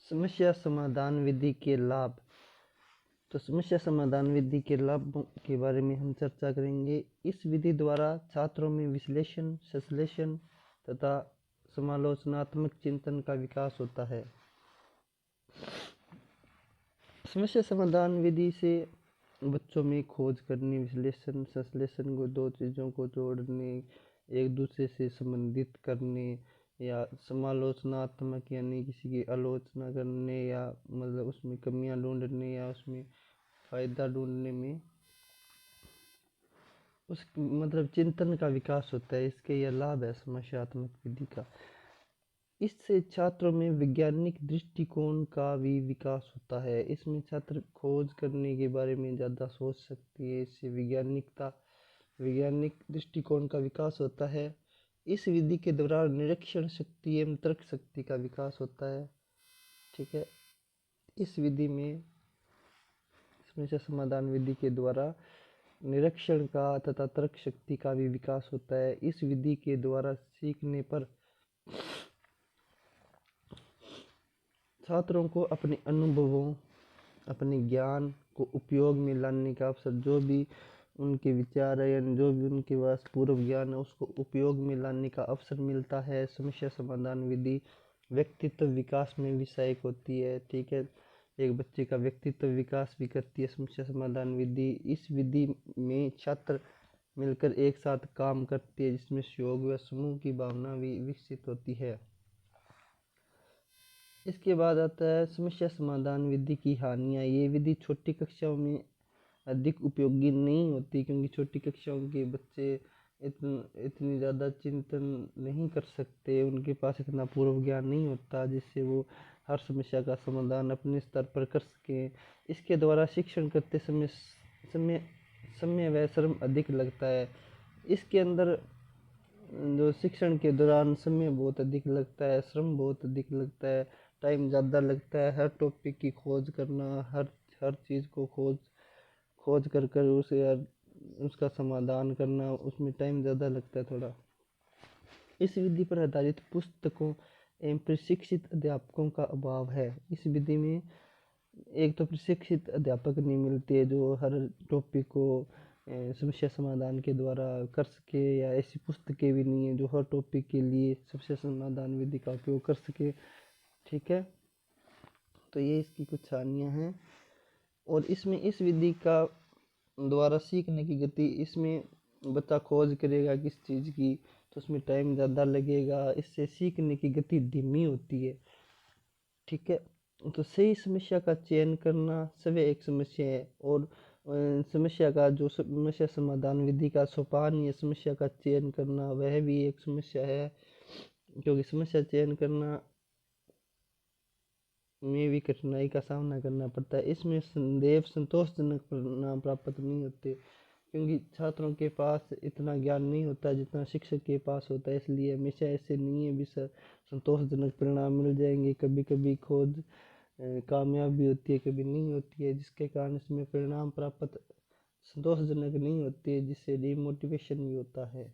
समस्या समाधान विधि के लाभ। तो समस्या समाधान विधि के लाभों के बारे में हम चर्चा करेंगे। इस विधि द्वारा छात्रों में विश्लेषण, संश्लेषण तथा समालोचनात्मक चिंतन का विकास होता है। समस्या समाधान विधि से बच्चों में खोज करने, विश्लेषण, संश्लेषण को दो चीज़ों को जोड़ने, एक दूसरे से संबंधित करने या समालोचनात्मक यानी किसी की आलोचना करने या मतलब उसमें कमियां ढूंढने या उसमें फ़ायदा ढूंढने में उस मतलब चिंतन का विकास होता है। इसके यह लाभ है समस्यात्मक विधि का। इससे छात्रों में वैज्ञानिक दृष्टिकोण का भी विकास होता है। इसमें छात्र खोज करने के बारे में ज़्यादा सोच सकती है। इससे वैज्ञानिक दृष्टिकोण का विकास होता है। इस विधि के दौरान निरीक्षण शक्ति एवं तर्क शक्ति का विकास होता है। ठीक है, इस विधि में समस्या समाधान विधि के द्वारा निरीक्षण का तथा तर्क शक्ति का भी विकास होता है। इस विधि के द्वारा सीखने पर छात्रों को अपने अनुभवों, अपने ज्ञान को उपयोग में लाने का अवसर, जो भी उनके विचार है या जो भी उनके पास पूर्व ज्ञान है उसको उपयोग में लाने का अवसर मिलता है। समस्या समाधान विधि व्यक्तित्व विकास में भी सहायक होती है। ठीक है, एक बच्चे का व्यक्तित्व विकास भी करती है समस्या समाधान विधि। इस विधि में छात्र मिलकर एक साथ काम करते हैं, जिसमें सहयोग व समूह की भावना भी विकसित होती है। इसके बाद आता है समस्या समाधान विधि की हानियाँ। ये विधि छोटी कक्षाओं में अधिक उपयोगी नहीं होती, क्योंकि छोटी कक्षाओं के बच्चे इतनी ज़्यादा चिंतन नहीं कर सकते, उनके पास इतना पूर्व ज्ञान नहीं होता जिससे वो हर समस्या का समाधान अपने स्तर पर कर सकें। इसके द्वारा शिक्षण करते समय व श्रम अधिक लगता है। इसके अंदर जो शिक्षण के दौरान समय बहुत अधिक लगता है, श्रम बहुत अधिक लगता है, टाइम ज़्यादा लगता है। हर टॉपिक की खोज करना, हर चीज़ को खोज कर उसे उसका समाधान करना, उसमें टाइम ज़्यादा लगता है थोड़ा। इस विधि पर आधारित पुस्तकों एवं प्रशिक्षित अध्यापकों का अभाव है। इस विधि में एक तो प्रशिक्षित अध्यापक नहीं मिलते जो हर टॉपिक को समस्या समाधान के द्वारा कर सके, या ऐसी पुस्तकें भी नहीं है जो हर टॉपिक के लिए समस्या समाधान विधि का उपयोग कर सके। ठीक है, तो ये इसकी कुछ हानियाँ हैं। और इसमें इस विधि का द्वारा सीखने की गति, इसमें बच्चा खोज करेगा किस चीज़ की तो उसमें टाइम ज़्यादा लगेगा, इससे सीखने की गति धीमी होती है। ठीक है, तो सही समस्या का चयन करना सभी एक समस्या है, और समस्या का जो समस्या समाधान विधि का सोपान या समस्या का चयन करना वह भी एक समस्या है, क्योंकि समस्या चयन करना में भी कठिनाई का सामना करना पड़ता है। इसमें सदैव संतोषजनक परिणाम प्राप्त नहीं होते, क्योंकि छात्रों के पास इतना ज्ञान नहीं होता जितना शिक्षक के पास होता है। इसलिए हमेशा ऐसे नहीं है भी संतोषजनक परिणाम मिल जाएंगे। कभी कभी खोज कामयाब भी होती है, कभी नहीं होती है, जिसके कारण इसमें परिणाम प्राप्त संतोषजनक नहीं होती है, जिससे डिमोटिवेशन भी होता है।